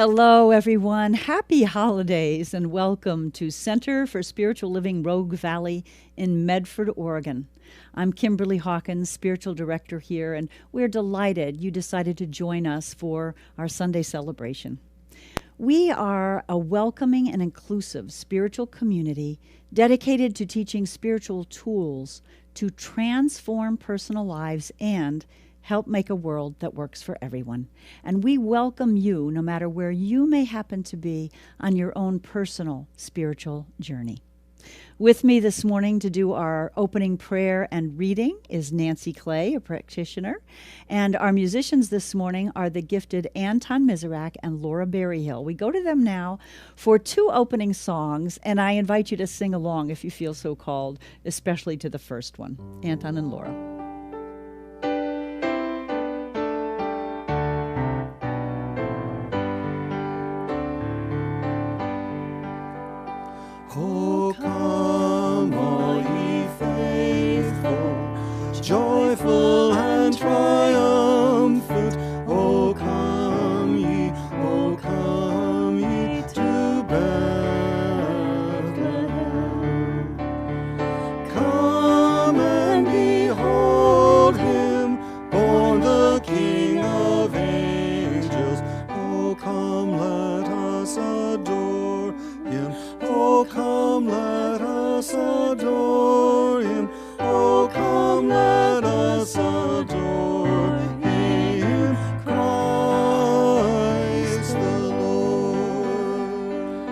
Hello, everyone. Happy holidays and welcome to Center for Spiritual Living Rogue Valley in Medford, Oregon. I'm Kimberly Hawkins, Spiritual Director here, and we're delighted you decided to join us for our Sunday celebration. We are a welcoming and inclusive spiritual community dedicated to teaching spiritual tools to transform personal lives and help make a world that works for everyone. And we welcome you no matter where you may happen to be on your own personal spiritual journey. With me this morning to do our opening prayer and reading is Nancy Clay, a practitioner. And our musicians this morning are the gifted Anton Miserak and Laura Berryhill. We go to them now for two opening songs, and I invite you to sing along if you feel so called, especially to the first one, Anton and Laura. Oh, come, all ye faithful, joyful and triumphant. Oh, come ye to Bethlehem. Come and behold him, born the King of angels. Oh, come, let us adore him. Oh, come, let us adore him. Oh, come, let us adore him. Christ the Lord.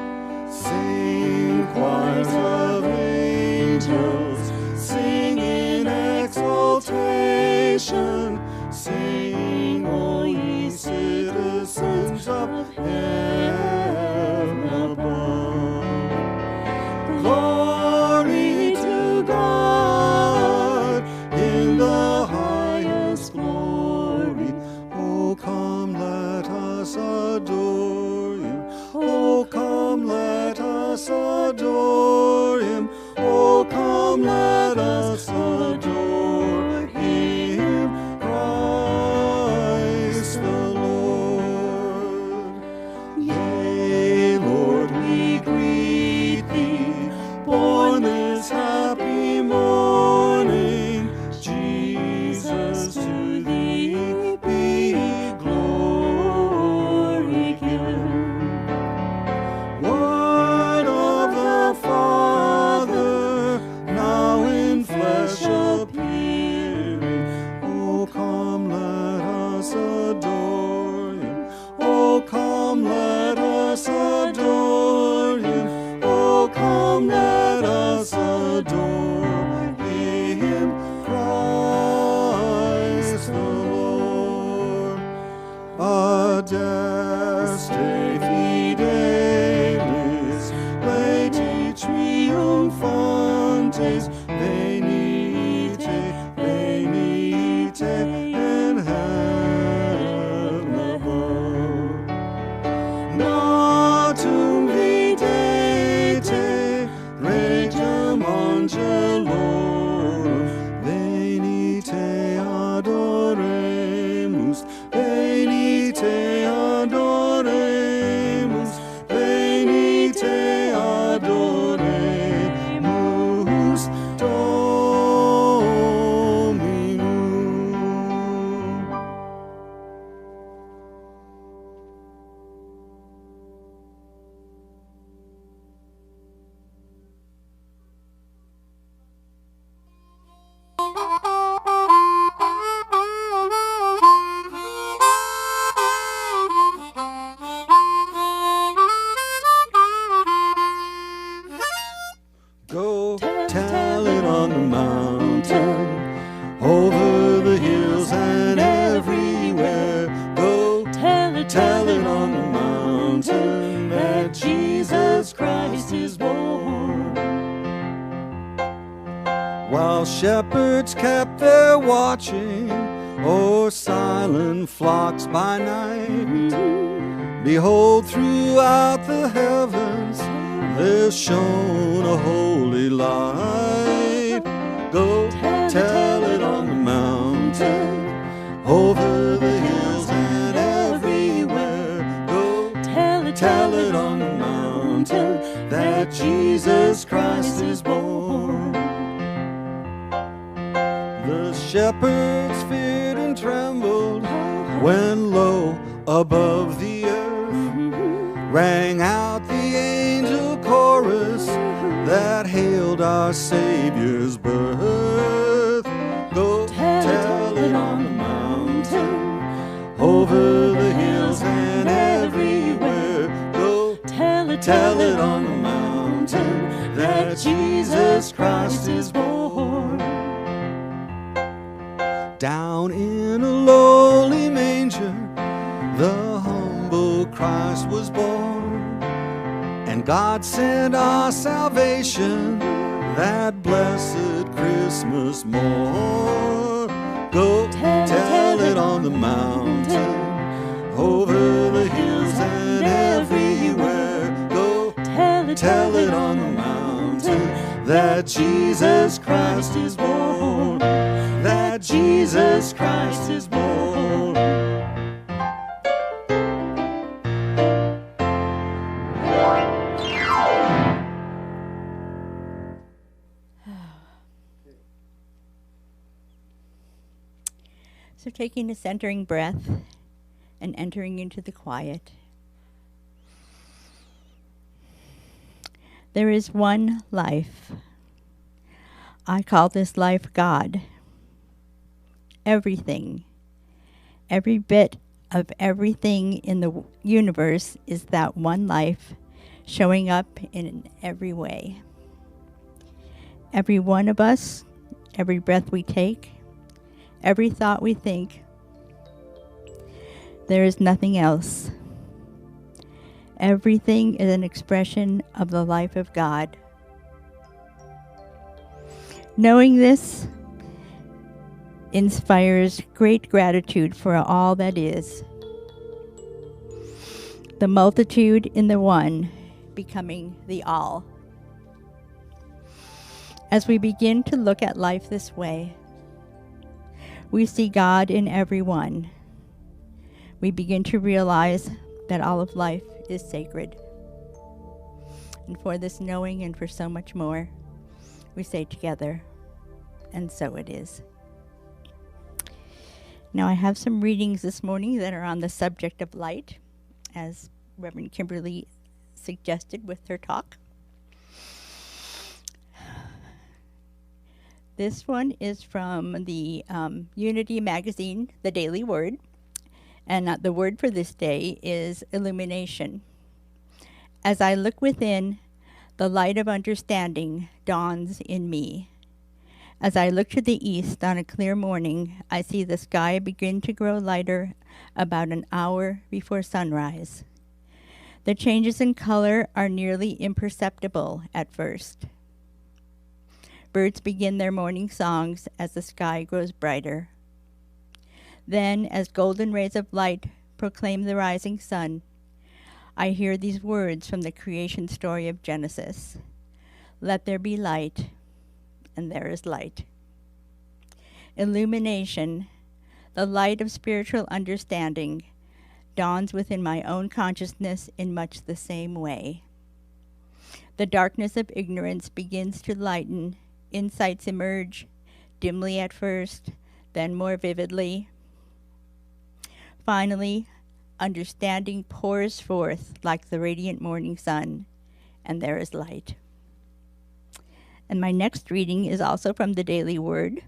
Sing, choirs of angels, sing in exaltation. Sing, O ye citizens of heaven above. Glory to God in the highest glory. Oh, come, let us adore him. Oh, come, let us adore him. Oh, come, let us adore him. Christ the Lord. Yea, Lord, we greet thee, born this happy morning. Jesus, to thee be glory given. Word of the Father, now in flesh appearing. Oh, come, let us adore him. Oh, come, let us adore him. Oh, come, let us adore him. Christ the Lord. Adeste fidelis, late triumphantes, venite in heaven above. Natum videte, regiam angelorum, venite adoremus, venite adoremus, venite adoremus Dominum. Go tell it on the mountain, over the hills and everywhere. Go tell it on the mountain, that Jesus Christ is born. While shepherds kept their watching o'er silent flocks by night, behold, throughout the heavens there shone a holy light. Go tell it on the mountain, over the hills and everywhere. Go tell that Jesus Christ is born. The shepherds feared and trembled when lo above the earth rang out the angel chorus that hailed our Savior's birth. Go tell it on the mountain, over the hills and everywhere. Go tell it on the mountain, that Jesus Christ is born. Down in a lowly manger, the humble Christ was born, and God sent our salvation that blessed Christmas morn. Go tell it on the mountain, over the hills and everywhere. Go tell it on the mountain, that Jesus Christ is born, that Jesus Christ is born. So taking a centering breath and entering into the quiet. There is one life. I call this life God. Everything, every bit of everything in the universe is that one life showing up in every way. Every one of us, every breath we take, every thought we think, there is nothing else. Everything is an expression of the life of God. Knowing this inspires great gratitude for all that is. The multitude in the one becoming the all. As we begin to look at life this way, we see God in everyone. We begin to realize that all of life is sacred. And for this knowing and for so much more, we say together, and so it is. Now I have some readings this morning that are on the subject of light, as Reverend Kimberly suggested with her talk. This one is from the Unity magazine, The Daily Word, and the word for this day is illumination. As I look within, the light of understanding dawns in me. As I look to the east on a clear morning, I see the sky begin to grow lighter about an hour before sunrise. The changes in color are nearly imperceptible at first. Birds begin their morning songs as the sky grows brighter. Then, as golden rays of light proclaim the rising sun, I hear these words from the creation story of Genesis. Let there be light, and there is light. Illumination, the light of spiritual understanding, dawns within my own consciousness in much the same way. The darkness of ignorance begins to lighten. Insights emerge, dimly at first, then more vividly. Finally, understanding pours forth like the radiant morning sun, and there is light. And my next reading is also from the Daily Word.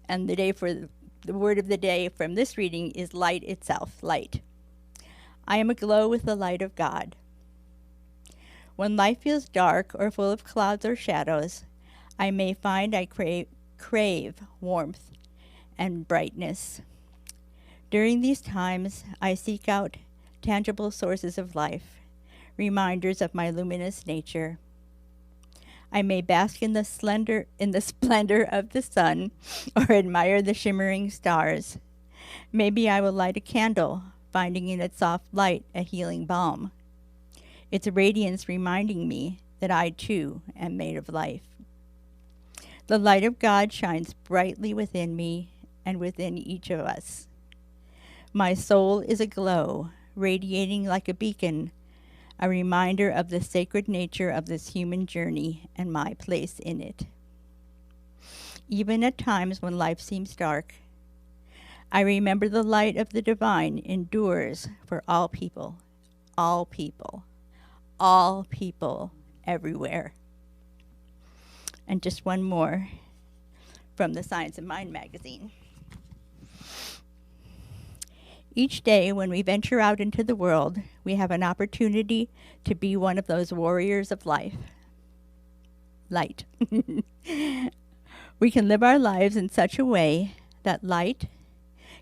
And the word of the day from this reading is light itself, light. I am aglow with the light of God. When life feels dark or full of clouds or shadows, I may find I crave warmth and brightness. During these times, I seek out tangible sources of life, reminders of my luminous nature. I may bask in the splendor of the sun or admire the shimmering stars. Maybe I will light a candle, finding in its soft light a healing balm. Its radiance reminding me that I too am made of life. The light of God shines brightly within me and within each of us. My soul is aglow, radiating like a beacon, a reminder of the sacred nature of this human journey and my place in it. Even at times when life seems dark, I remember the light of the divine endures for all people, all people, all people everywhere. And just one more from the Science of Mind magazine. Each day when we venture out into the world, we have an opportunity to be one of those warriors of life. Light. We can live our lives in such a way that light,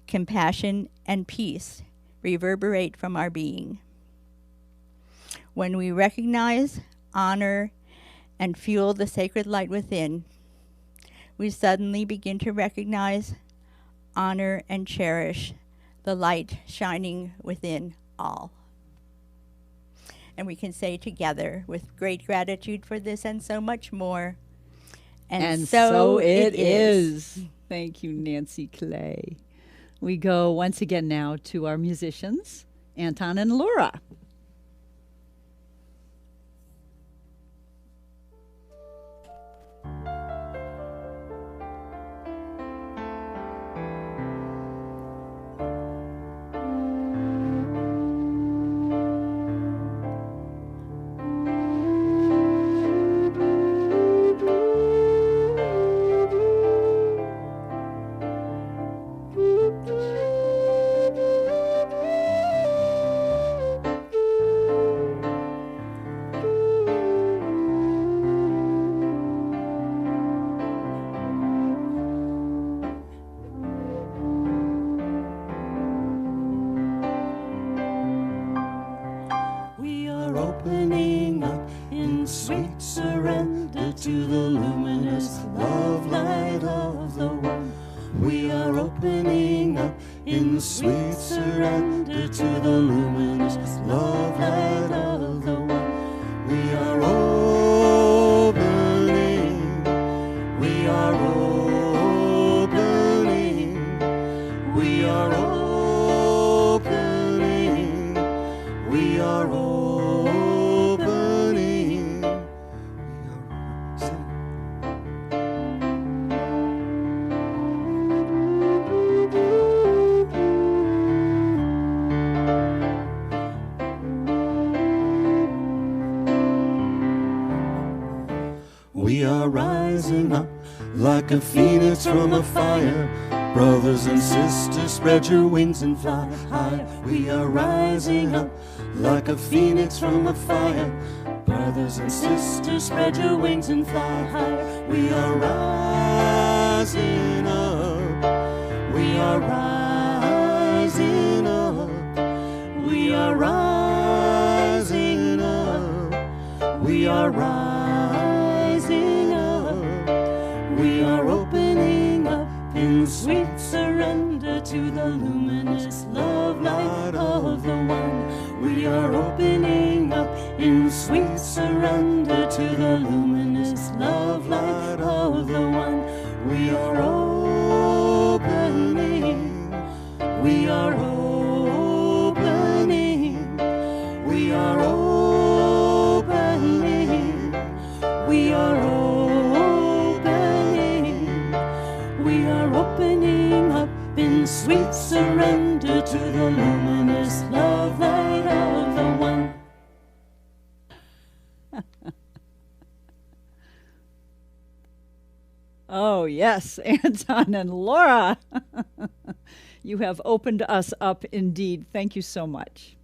compassion, and peace reverberate from our being. When we recognize, honor, and fuel the sacred light within, we suddenly begin to recognize, honor, and cherish the light shining within all. And we can say together, with great gratitude for this and so much more, and so it is. Thank you, Nancy Clay. We go once again now to our musicians, Anton and Laura. Opening up in sweet surrender to the luminous love light of the One. We are opening up in sweet surrender to the luminous love light of the One. We are opening, we are opening, we are opening, we are opening. We are rising up like a phoenix from a fire. Brothers and sisters, spread your wings and fly higher. We are rising up like a phoenix from a fire. Brothers and sisters, spread your wings and fly higher. We are rising up. We are rising up. We are rising up. We are rising up. We are opening up in sweet surrender to the luminous love light of the One. We are opening up in sweet surrender to the luminous love light of the One. We are opening, we are opening, we are opening, we are opening, we are opening up in sweet surrender to the luminous love light of the One. Oh, yes, Anton and Laura. You have opened us up indeed. Thank you so much.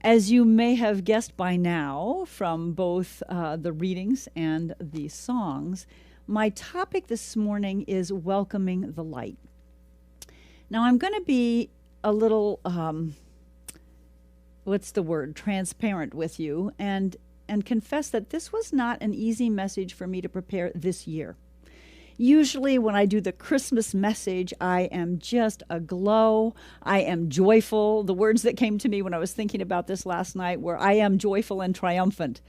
As you may have guessed by now from both the readings and the songs, my topic this morning is welcoming the light. Now, I'm going to be a little, transparent with you and confess that this was not an easy message for me to prepare this year. Usually when I do the Christmas message, I am just aglow. I am joyful. The words that came to me when I was thinking about this last night were, I am joyful and triumphant.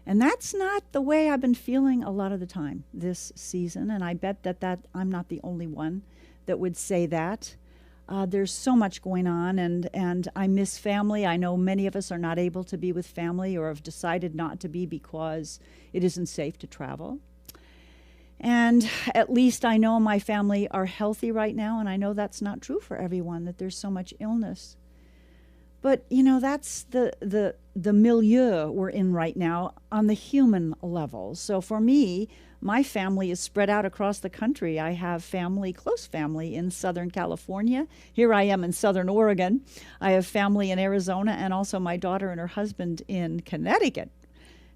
And that's not the way I've been feeling a lot of the time this season. And I bet that I'm not the only one that would say that. There's so much going on, and I miss family. I know many of us are not able to be with family or have decided not to be because it isn't safe to travel. And at least I know my family are healthy right now, and I know that's not true for everyone, that there's so much illness. But, you know, that's the milieu we're in right now on the human level. So for me, my family is spread out across the country. I have family, close family, in Southern California. Here I am in Southern Oregon. I have family in Arizona, and also my daughter and her husband in Connecticut.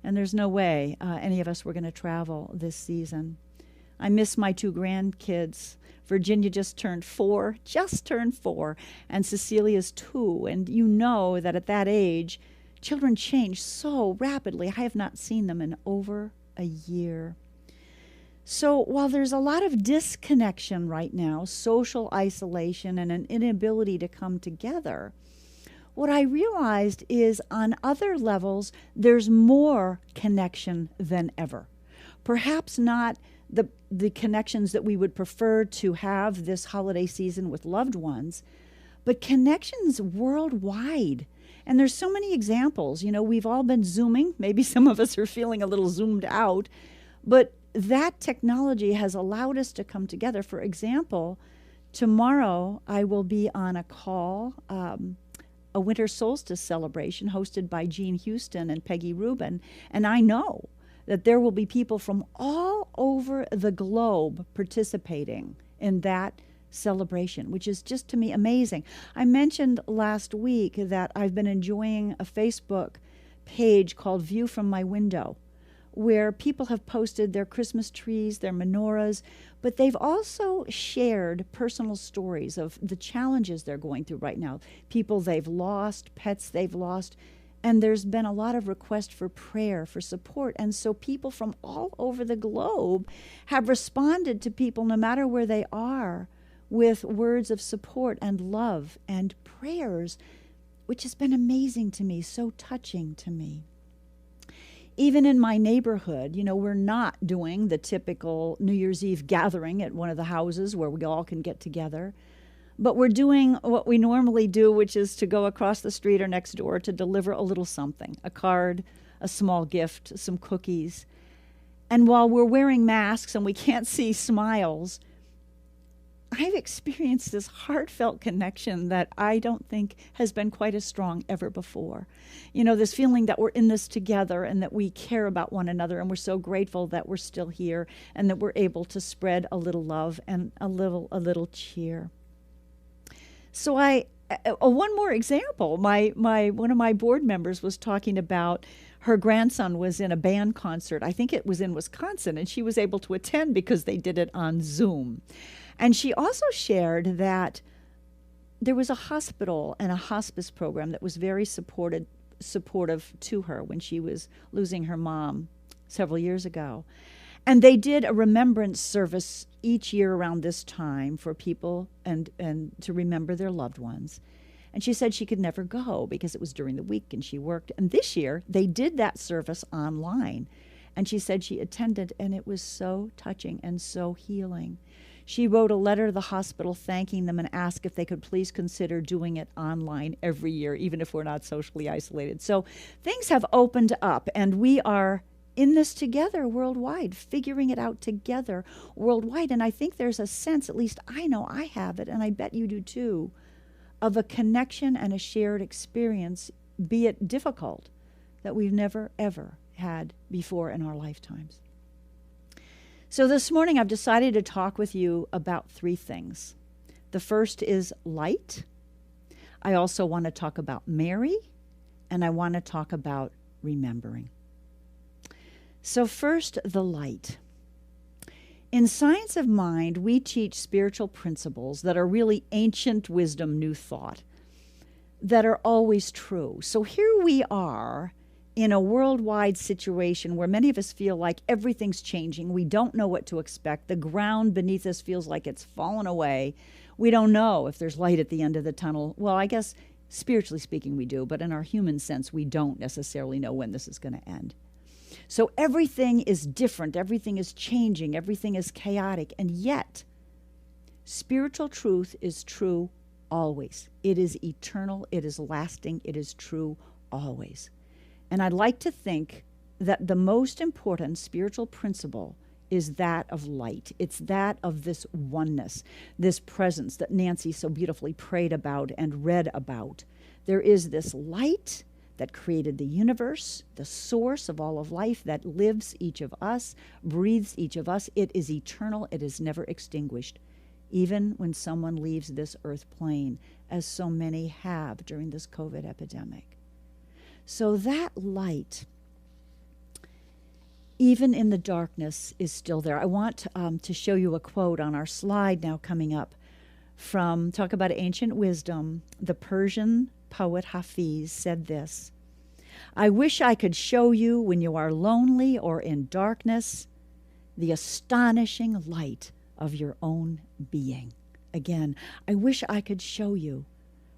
And there's no way any of us were going to travel this season. I miss my 2 grandkids. Virginia just turned 4, and Cecilia's 2. And you know that at that age, children change so rapidly. I have not seen them in over a year. So while there's a lot of disconnection right now, social isolation, and an inability to come together, what I realized is on other levels, there's more connection than ever. Perhaps not the connections that we would prefer to have this holiday season with loved ones, but connections worldwide. And there's so many examples. You know, we've all been Zooming. Maybe some of us are feeling a little zoomed out, but that technology has allowed us to come together. For example, tomorrow I will be on a call, a winter solstice celebration hosted by Jean Houston and Peggy Rubin, and I know that there will be people from all over the globe participating in that celebration, which is just to me amazing. I mentioned last week that I've been enjoying a Facebook page called View from My Window, where people have posted their Christmas trees, their menorahs, but they've also shared personal stories of the challenges they're going through right now, people they've lost, pets they've lost. And there's been a lot of requests for prayer, for support. And so people from all over the globe have responded to people, no matter where they are, with words of support and love and prayers, which has been amazing to me, so touching to me. Even in my neighborhood, you know, we're not doing the typical New Year's Eve gathering at one of the houses where we all can get together. But we're doing what we normally do, which is to go across the street or next door to deliver a little something, a card, a small gift, some cookies. And while we're wearing masks and we can't see smiles, I've experienced this heartfelt connection that I don't think has been quite as strong ever before. You know, this feeling that we're in this together and that we care about one another, and we're so grateful that we're still here and that we're able to spread a little love and a little cheer. So one more example, one of my board members was talking about her grandson was in a band concert. I think it was in Wisconsin, and she was able to attend because they did it on Zoom. And she also shared that there was a hospital and a hospice program that was very supportive to her when she was losing her mom several years ago. And they did a remembrance service each year around this time for people and to remember their loved ones. And she said she could never go because it was during the week and she worked. And this year, they did that service online. And she said she attended, and it was so touching and so healing. She wrote a letter to the hospital thanking them and asked if they could please consider doing it online every year, even if we're not socially isolated. So things have opened up, and we are in this together worldwide, figuring it out together worldwide. And I think there's a sense, at least I know I have it, and I bet you do too, of a connection and a shared experience, be it difficult, that we've never, ever had before in our lifetimes. So this morning I've decided to talk with you about 3 things. The first is light. I also want to talk about Mary, and I want to talk about remembering. So first, the light. In Science of Mind, we teach spiritual principles that are really ancient wisdom, new thought, that are always true. So here we are in a worldwide situation where many of us feel like everything's changing. We don't know what to expect. The ground beneath us feels like it's fallen away. We don't know if there's light at the end of the tunnel. Well, I guess spiritually speaking we do, but in our human sense, we don't necessarily know when this is going to end. So everything is different, everything is changing, everything is chaotic, and yet spiritual truth is true always. It is eternal, it is lasting, it is true always. And I'd like to think that the most important spiritual principle is that of light. It's that of this oneness, this presence that Nancy so beautifully prayed about and read about. There is this light that created the universe, the source of all of life that lives each of us, breathes each of us. It is eternal. It is never extinguished, even when someone leaves this earth plane, as so many have during this COVID epidemic. So that light, even in the darkness, is still there. I want to show you a quote on our slide now coming up from, talk about ancient wisdom. The Persian poet Hafiz said this: "I wish I could show you when you are lonely or in darkness the astonishing light of your own being." Again, I wish I could show you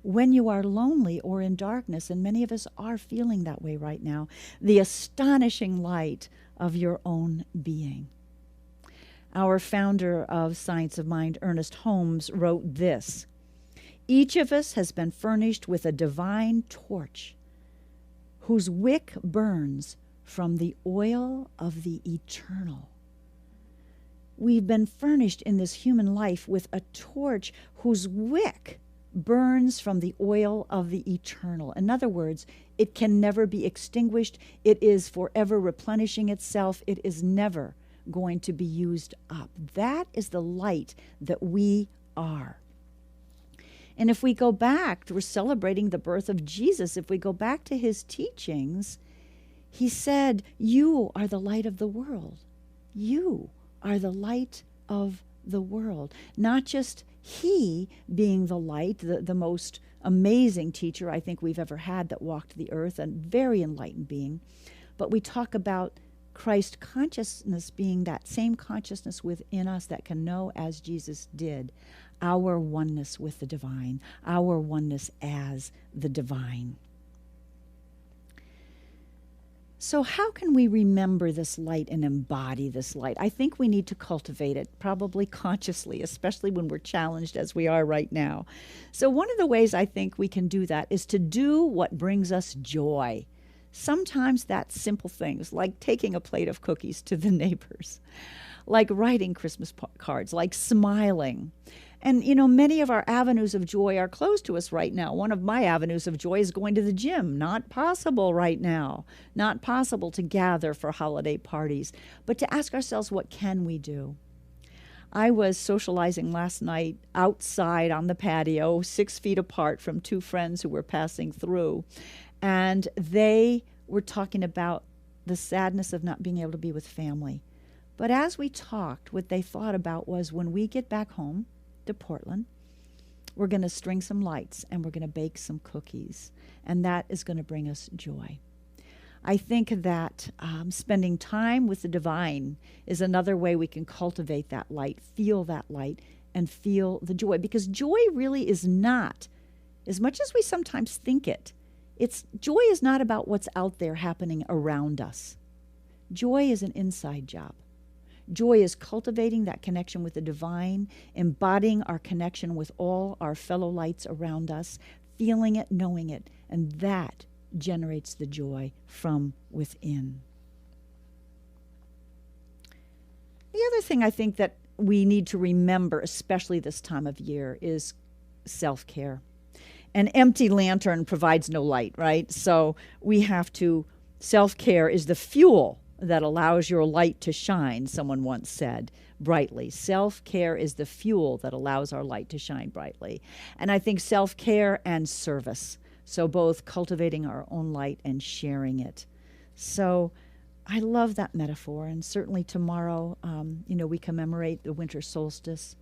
when you are lonely or in darkness, and many of us are feeling that way right now, the astonishing light of your own being. Our founder of Science of Mind, Ernest Holmes, wrote this: "Each of us has been furnished with a divine torch whose wick burns from the oil of the eternal." We've been furnished in this human life with a torch whose wick burns from the oil of the eternal. In other words, it can never be extinguished. It is forever replenishing itself. It is never going to be used up. That is the light that we are. And if we go back, we're celebrating the birth of Jesus. If we go back to his teachings, he said, "You are the light of the world. You are the light of the world." Not just he being the light, the most amazing teacher I think we've ever had that walked the earth, and very enlightened being, but we talk about Christ consciousness being that same consciousness within us that can know as Jesus did, our oneness with the divine, our oneness as the divine. So how can we remember this light and embody this light? I think we need to cultivate it, probably consciously, especially when we're challenged as we are right now. So one of the ways I think we can do that is to do what brings us joy. Sometimes that's simple things, like taking a plate of cookies to the neighbors, like writing Christmas cards, like smiling. And, you know, many of our avenues of joy are closed to us right now. One of my avenues of joy is going to the gym. Not possible right now. Not possible to gather for holiday parties. But to ask ourselves, what can we do? I was socializing last night outside on the patio, 6 feet apart from 2 friends who were passing through. And they were talking about the sadness of not being able to be with family. But as we talked, what they thought about was, when we get back home to Portland, we're going to string some lights and we're going to bake some cookies, and that is going to bring us joy. I think that spending time with the divine is another way we can cultivate that light, feel that light, and feel the joy, because joy really is not, as much as we sometimes think it, joy is not about what's out there happening around us. Joy is an inside job. Joy is cultivating that connection with the divine, embodying our connection with all our fellow lights around us, feeling it, knowing it, and that generates the joy from within. The other thing I think that we need to remember, especially this time of year, is self-care. An empty lantern provides no light, right? So we have to, self-care is the fuel that allows your light to shine, someone once said brightly. Self-care is the fuel that allows our light to shine brightly. And I think self-care and service, so both cultivating our own light and sharing it. So I love that metaphor, and certainly tomorrow, we commemorate the winter solstice.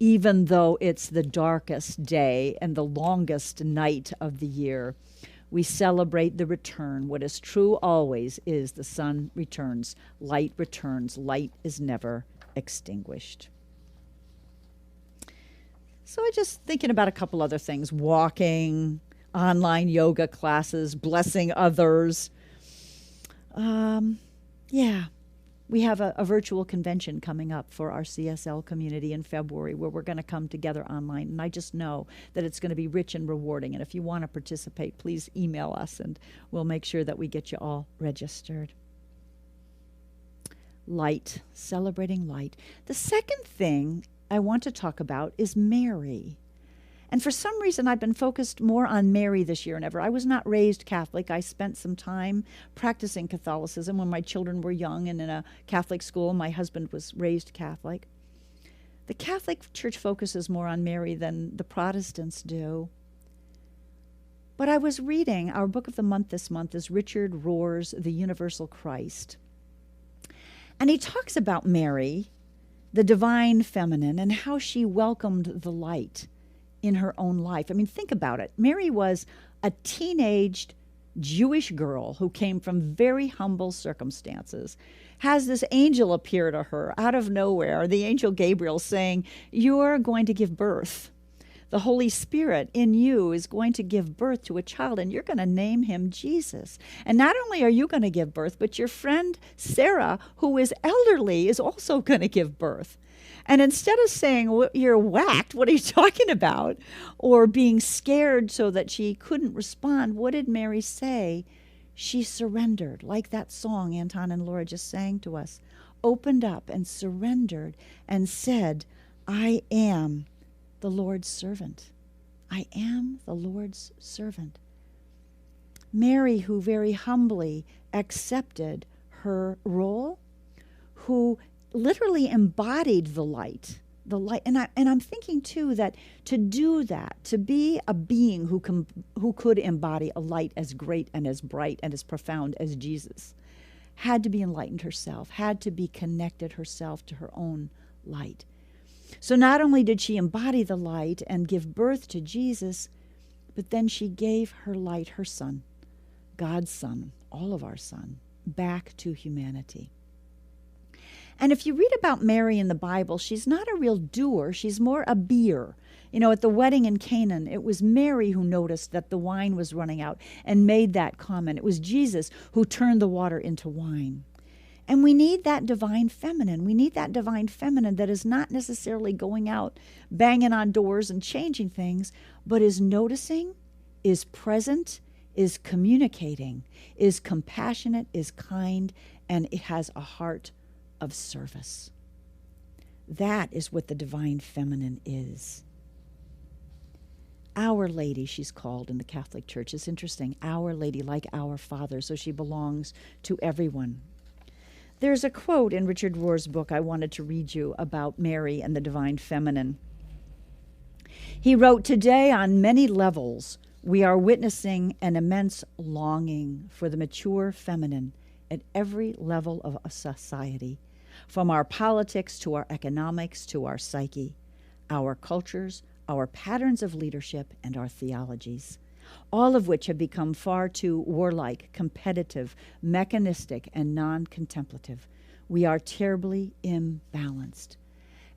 Even though it's the darkest day and the longest night of the year, we celebrate the return. What is true always is the sun returns, light returns, light is never extinguished. So I'm just thinking about a couple other things: walking, online yoga classes, blessing others. We have a virtual convention coming up for our CSL community in February where we're going to come together online. And I just know that it's going to be rich and rewarding. And if you want to participate, please email us and we'll make sure that we get you all registered. Light, celebrating light. The second thing I want to talk about is Mary. And for some reason, I've been focused more on Mary this year than ever. I was not raised Catholic. I spent some time practicing Catholicism when my children were young and in a Catholic school. My husband was raised Catholic. The Catholic Church focuses more on Mary than the Protestants do. But I was reading, our book of the month this month is Richard Rohr's The Universal Christ. And he talks about Mary, the divine feminine, and how she welcomed the light in her own life. I mean, think about it. Mary was a teenaged Jewish girl who came from very humble circumstances, has this angel appear to her out of nowhere, the angel Gabriel saying, "You're going to give birth. The Holy Spirit in you is going to give birth to a child, and you're going to name him Jesus. And not only are you going to give birth, but your friend Sarah, who is elderly, is also going to give birth." And instead of saying, well, "You're whacked, what are you talking about?" or being scared so that she couldn't respond, what did Mary say? She surrendered, like that song Anton and Laura just sang to us, opened up and surrendered and said, "I am the Lord's servant. I am the Lord's servant." Mary, who very humbly accepted her role, who literally embodied the light. And I'm thinking too that to do that, to be a being who could embody a light as great and as bright and as profound as Jesus, had to be enlightened herself, had to be connected herself to her own light. So not only did she embody the light and give birth to Jesus, but then she gave her light, her son, God's son, all of our son, back to humanity. And if you read about Mary in the Bible, she's not a real doer, she's more a beer. You know, at the wedding in Canaan, it was Mary who noticed that the wine was running out and made that comment. It was Jesus who turned the water into wine. And we need that divine feminine. We need that divine feminine that is not necessarily going out, banging on doors and changing things, but is noticing, is present, is communicating, is compassionate, is kind, and it has a heart of service. That is what the divine feminine is. Our Lady, she's called in the Catholic Church. It's interesting. Our Lady, like our Father, so she belongs to everyone. There's a quote in Richard Rohr's book I wanted to read you about Mary and the divine feminine. He wrote, "Today, on many levels, we are witnessing an immense longing for the mature feminine at every level of a society, from our politics to our economics to our psyche, our cultures, our patterns of leadership, and our theologies, all of which have become far too warlike, competitive, mechanistic, and non-contemplative. We are terribly imbalanced."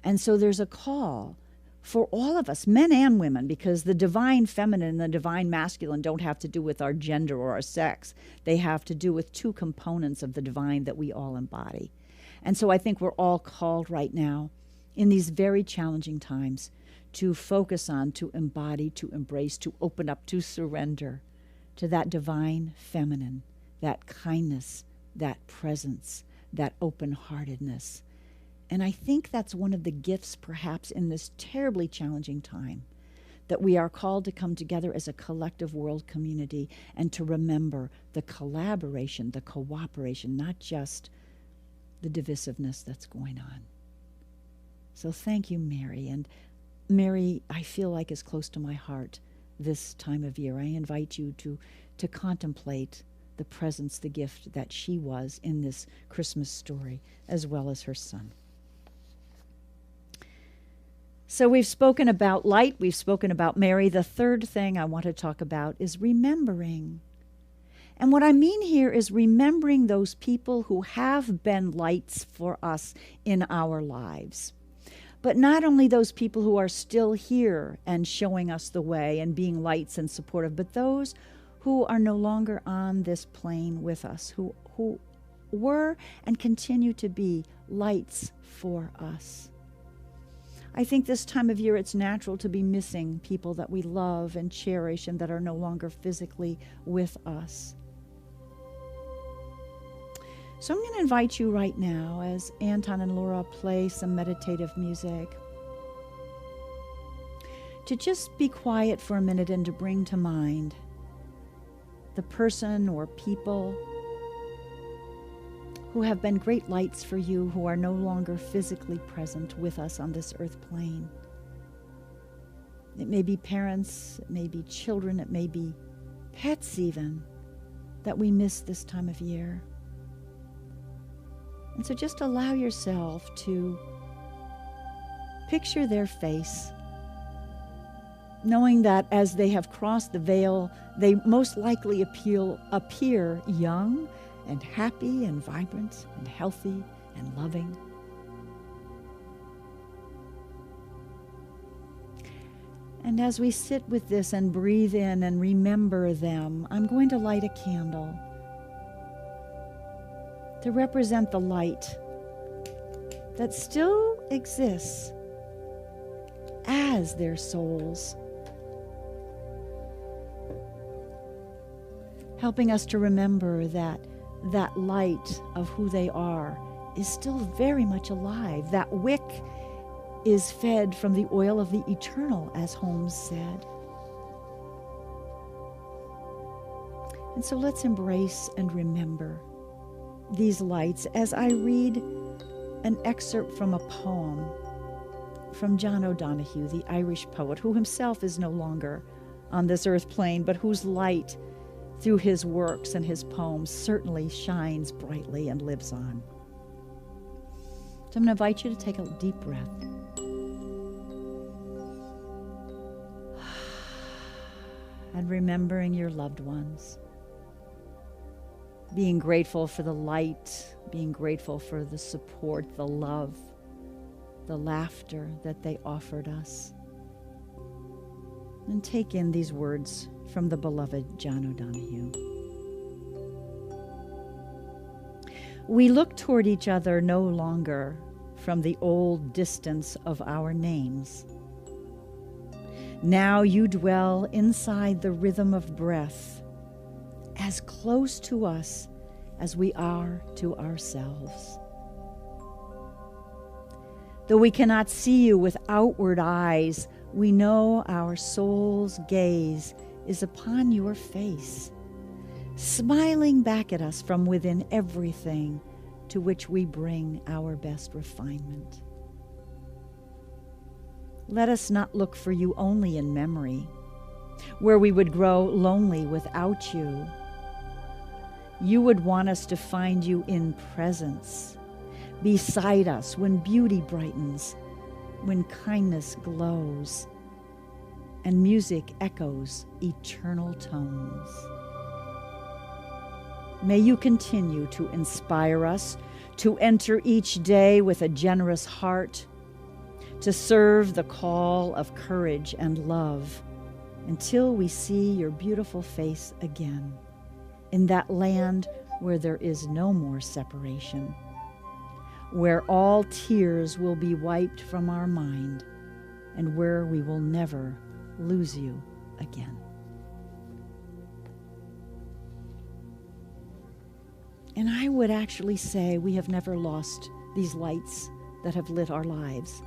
And so there's a call for all of us, men and women, because the divine feminine and the divine masculine don't have to do with our gender or our sex. They have to do with two components of the divine that we all embody. And so I think we're all called right now, in these very challenging times, to focus on, to embody, to embrace, to open up, to surrender to that divine feminine, that kindness, that presence, that open-heartedness. And I think that's one of the gifts, perhaps, in this terribly challenging time, that we are called to come together as a collective world community and to remember the collaboration, the cooperation, not just the divisiveness that's going on. So thank you, Mary. And Mary, I feel like, is close to my heart this time of year. I invite you to contemplate the presence, the gift that she was in this Christmas story, as well as her son. So we've spoken about light, we've spoken about Mary. The third thing I want to talk about is remembering. And what I mean here is remembering those people who have been lights for us in our lives. But not only those people who are still here and showing us the way and being lights and supportive, but those who are no longer on this plane with us, who were and continue to be lights for us. I think this time of year it's natural to be missing people that we love and cherish and that are no longer physically with us. So I'm going to invite you right now, as Anton and Laura play some meditative music, to just be quiet for a minute and to bring to mind the person or people who have been great lights for you, who are no longer physically present with us on this earth plane. It may be parents, it may be children, it may be pets even, that we miss this time of year. And so just allow yourself to picture their face, knowing that as they have crossed the veil, they most likely appear young and happy and vibrant and healthy and loving. And as we sit with this and breathe in and remember them, I'm going to light a candle to represent the light that still exists as their souls, helping us to remember that that light of who they are is still very much alive. That wick is fed from the oil of the eternal, as Holmes said. And so let's embrace and remember these lights as I read an excerpt from a poem from John O'Donoghue, the Irish poet, who himself is no longer on this earth plane, but whose light through his works and his poems certainly shines brightly and lives on. So I'm going to invite you to take a deep breath. And remembering your loved ones. Being grateful for the light, being grateful for the support, the love, the laughter that they offered us. And take in these words from the beloved John O'Donoghue. We look toward each other no longer from the old distance of our names. Now you dwell inside the rhythm of breath, as close to us as we are to ourselves. Though we cannot see you with outward eyes, we know our soul's gaze is upon your face, smiling back at us from within everything to which we bring our best refinement. Let us not look for you only in memory, where we would grow lonely without you. You would want us to find you in presence, beside us when beauty brightens, when kindness glows, and music echoes eternal tones. May you continue to inspire us to enter each day with a generous heart, to serve the call of courage and love until we see your beautiful face again in that land where there is no more separation, where all tears will be wiped from our mind, and where we will never lose you again. And I would actually say we have never lost these lights that have lit our lives,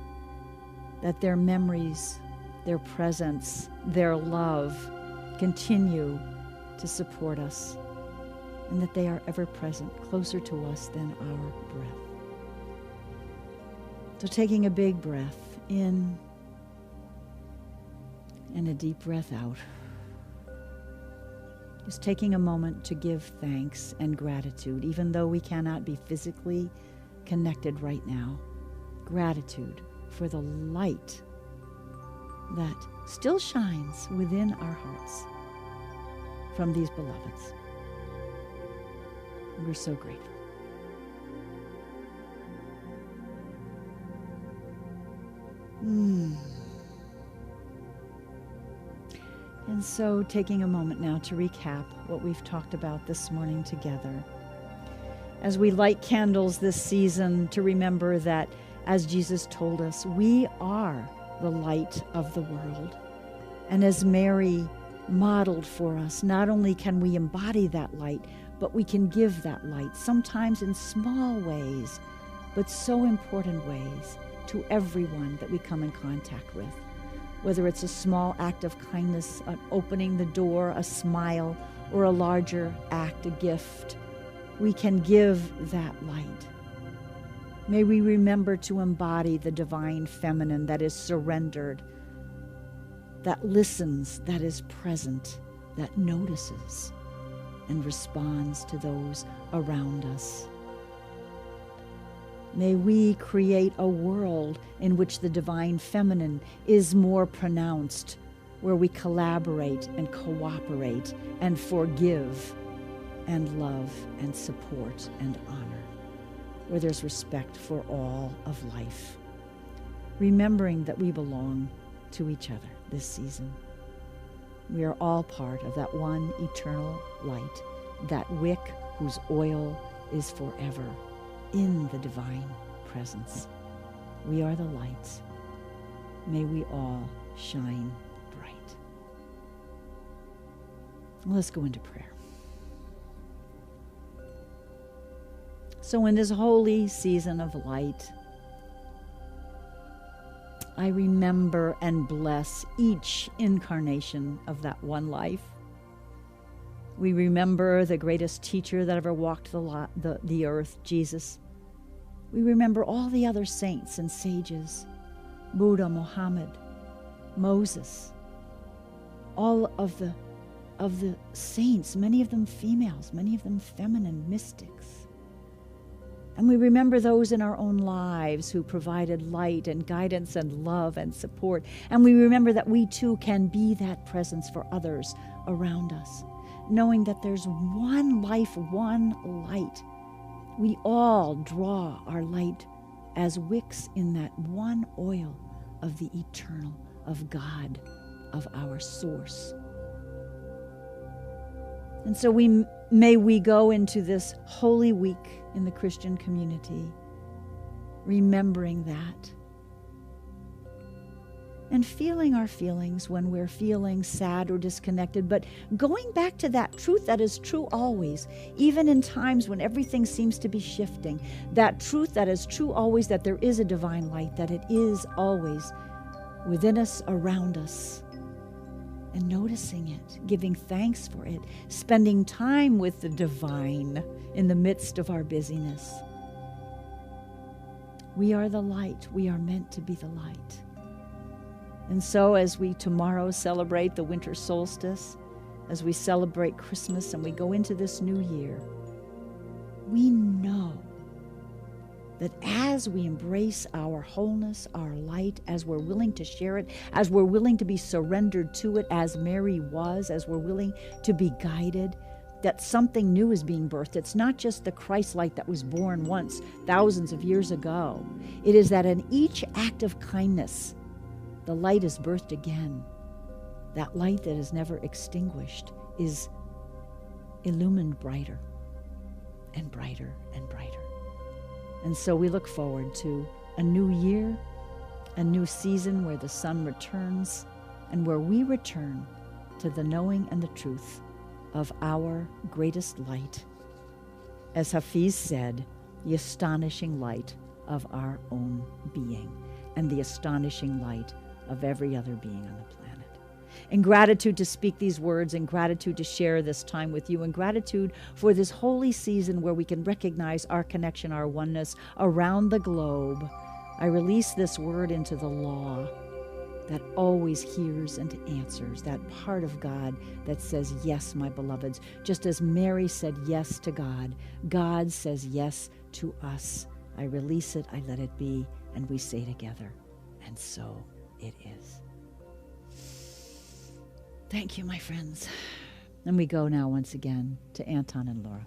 that their memories, their presence, their love continue to support us, and that they are ever present, closer to us than our breath. So taking a big breath in and a deep breath out. Just taking a moment to give thanks and gratitude, even though we cannot be physically connected right now. Gratitude for the light that still shines within our hearts from these beloveds. We're so grateful. And so taking a moment now to recap what we've talked about this morning together. as we light candles this season, to remember that, as Jesus told us, we are the light of the world. And as Mary modeled for us, not only can we embody that light, but we can give that light, sometimes in small ways, but so important ways, to everyone that we come in contact with. Whether it's a small act of kindness, an opening the door, a smile, or a larger act, a gift, we can give that light. May we remember to embody the divine feminine that is surrendered, that listens, that is present, that notices and responds to those around us. May we create a world in which the divine feminine is more pronounced, where we collaborate and cooperate and forgive and love and support and honor, where there's respect for all of life, remembering that we belong to each other this season. We are all part of that one eternal light, that wick whose oil is forever in the divine presence. We are the lights. May we all shine bright. Let's go into prayer. So in this holy season of light, I remember and bless each incarnation of that one life. We remember the greatest teacher that ever walked the earth, Jesus. We remember all the other saints and sages, Buddha, Muhammad, Moses, all of the saints, many of them females, many of them feminine mystics. And we remember those in our own lives who provided light and guidance and love and support. And we remember that we too can be that presence for others around us, knowing that there's one life, one light. We all draw our light as wicks in that one oil of the eternal, of God, of our source. And so may we go into this holy week in the Christian community, remembering that, and feeling our feelings when we're feeling sad or disconnected, but going back to that truth that is true always, even in times when everything seems to be shifting, that truth that is true always, that there is a divine light, that it is always within us, around us, and noticing it, giving thanks for it, spending time with the divine in the midst of our busyness. We are the light. We are meant to be the light. And so as we tomorrow celebrate the winter solstice, as we celebrate Christmas and we go into this new year, we know that as we embrace our wholeness, our light, as we're willing to share it, as we're willing to be surrendered to it, as Mary was, as we're willing to be guided, that something new is being birthed. It's not just the Christ light that was born once, thousands of years ago. It is that in each act of kindness, the light is birthed again. That light that is never extinguished is illumined brighter and brighter and brighter. And so we look forward to a new year, a new season where the sun returns and where we return to the knowing and the truth of our greatest light. As Hafiz said, the astonishing light of our own being and the astonishing light of every other being on the planet. In gratitude to speak these words, in gratitude to share this time with you, in gratitude for this holy season where we can recognize our connection, our oneness around the globe, I release this word into the law that always hears and answers, that part of God that says, yes, my beloveds. Just as Mary said yes to God, God says yes to us. I release it, I let it be, and we say together, and so it is. Thank you, my friends. And we go now once again to Anton and Laura.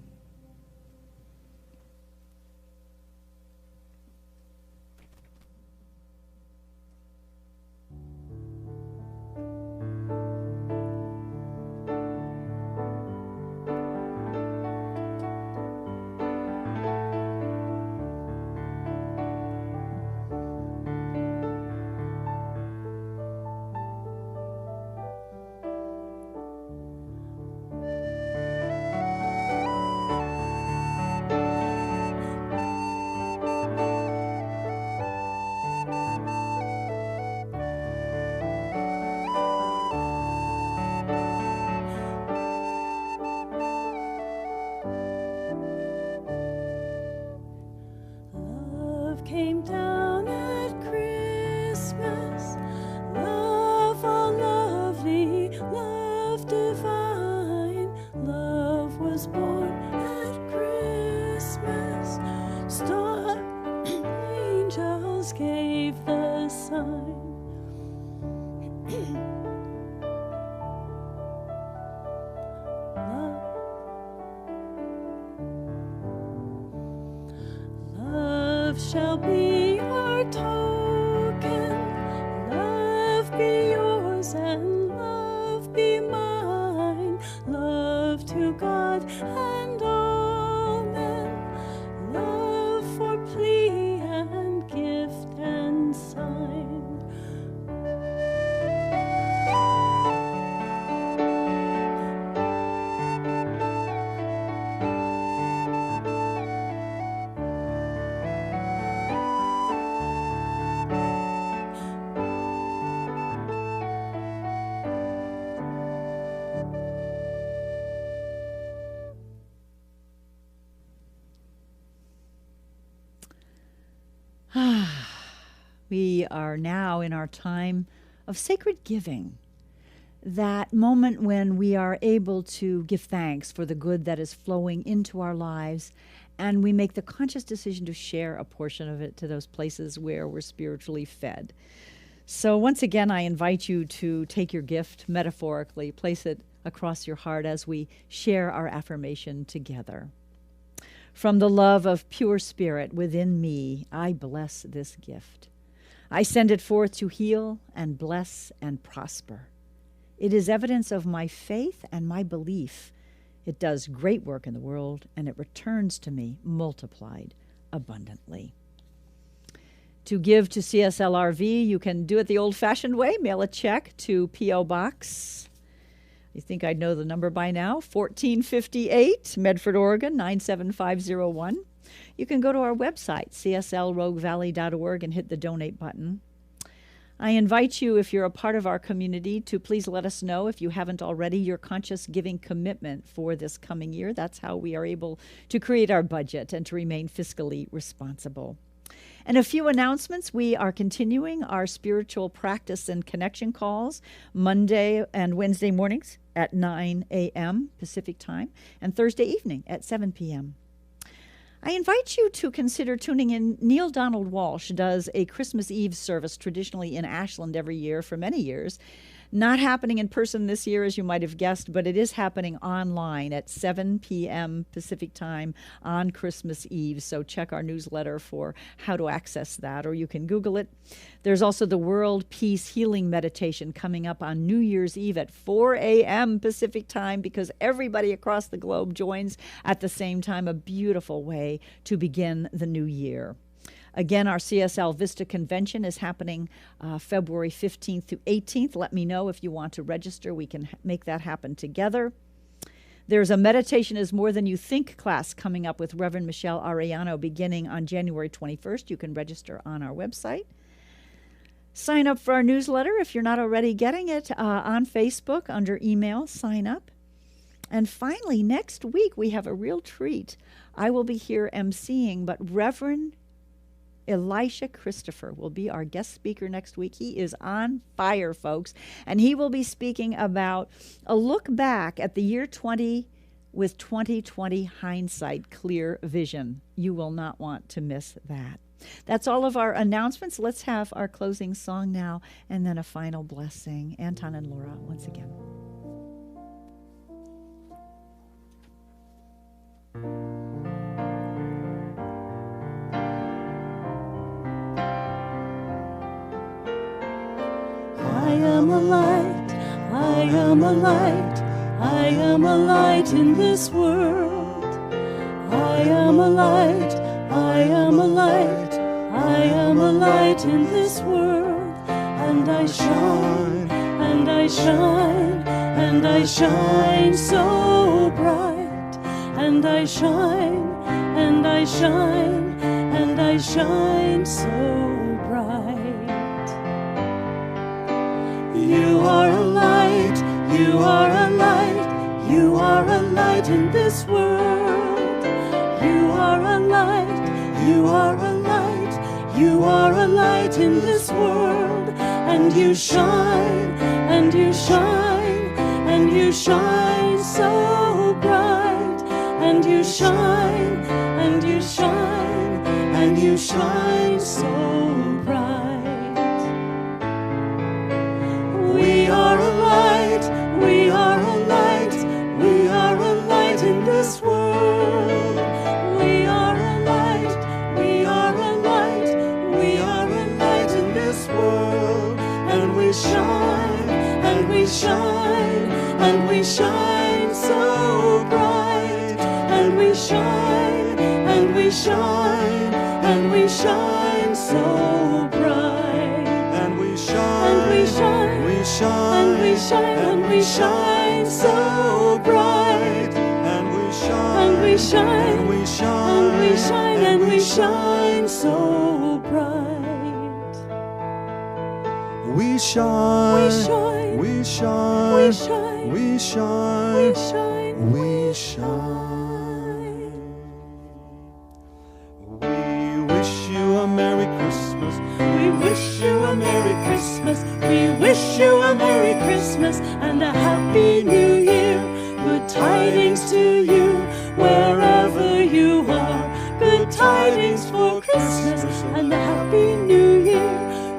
came down at Christmas. Love all lovely, love divine. Love was born at Christmas. Star angels gave the sign. Love shall be our token, love be yours and love be mine, love to God and all men, love for plea and gift and sign. We are now in our time of sacred giving, that moment when we are able to give thanks for the good that is flowing into our lives, and we make the conscious decision to share a portion of it to those places where we're spiritually fed. So once again, I invite you to take your gift metaphorically, place it across your heart as we share our affirmation together. From the love of pure spirit within me, I bless this gift. I send it forth to heal and bless and prosper. It is evidence of my faith and my belief. It does great work in the world, and it returns to me multiplied abundantly. To give to CSL RV, you can do it the old-fashioned way. Mail a check to P.O. Box. You think I'd know the number by now? 1458, Medford, Oregon, 97501. You can go to our website, cslroguevalley.org, and hit the donate button. I invite you, if you're a part of our community, to please let us know, if you haven't already, your conscious giving commitment for this coming year. That's how we are able to create our budget and to remain fiscally responsible. And a few announcements. We are continuing our spiritual practice and connection calls Monday and Wednesday mornings at 9 a.m. Pacific time and Thursday evening at 7 p.m. I invite you to consider tuning in. Neil Donald Walsh does a Christmas Eve service traditionally in Ashland every year for many years. Not happening in person this year, as you might have guessed, but it is happening online at 7 p.m. Pacific time on Christmas Eve. So check our newsletter for how to access that, or you can Google it. There's also the World Peace Healing Meditation coming up on New Year's Eve at 4 a.m. Pacific time, because everybody across the globe joins at the same time. A beautiful way to begin the new year. Again, our CSL Vista Convention is happening February 15th through 18th. Let me know if you want to register. We can make that happen together. There's a Meditation is More Than You Think class coming up with Reverend Michelle Arellano beginning on January 21st. You can register on our website. Sign up for our newsletter if you're not already getting it on Facebook under email. Sign up. And finally, next week we have a real treat. I will be here emceeing, but Reverend Elisha Christopher will be our guest speaker next week. He is on fire, folks, and he will be speaking about a look back at the year 20 with 2020 hindsight, clear vision. You will not want to miss that. That's all of our announcements. Let's have our closing song now and then a final blessing. Anton and Laura, once again. I am a light, I am a light, I am a light in this world. I am a light, I am a light, I am a light in this world. And I shine, and I shine, and I shine so bright. And I shine, and I shine, and I shine so bright. You are a light, you are a light, you are a light in this world. You are a light, you are a light, You are a light in this world, and you shine, and you shine, and you shine so bright, and you shine, and you shine, and you shine so bright. We are a light, we are a light, we are a light in this world. We are a light, we are a light, we are a light in this world. And we shine, and we shine, and we shine so bright. And we shine, and we shine, and we shine so bright. And we shine, And we shine, we shine, and we shine, and we shine so bright. and we shine, And we shine, and we shine, and we shine, and we shine so bright. We shine, We shine, we shine, we shine, we shine, we shine, we shine. We wish you a Merry Christmas. We wish you a Merry Christmas. We wish you a Merry Christmas and a Happy New Year. Good tidings to you wherever you are. Good tidings for Christmas and a Happy New Year.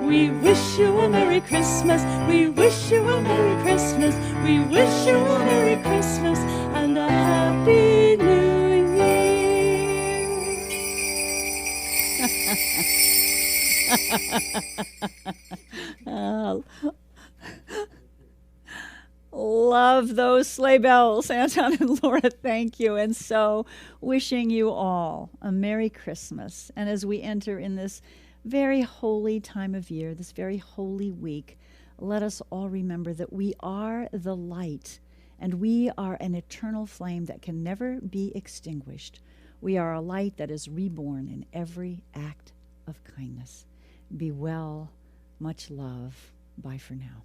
We wish you a Merry Christmas. We wish you a Merry Christmas. We wish you a Merry Christmas and a Happy New Year. Love those sleigh bells, Anton and Laura. Thank you. And so, wishing you all a Merry Christmas. And as we enter in this very holy time of year, this very holy week, let us all remember that we are the light, and we are an eternal flame that can never be extinguished. We are a light that is reborn in every act of kindness. Be well. Much love. Bye for now.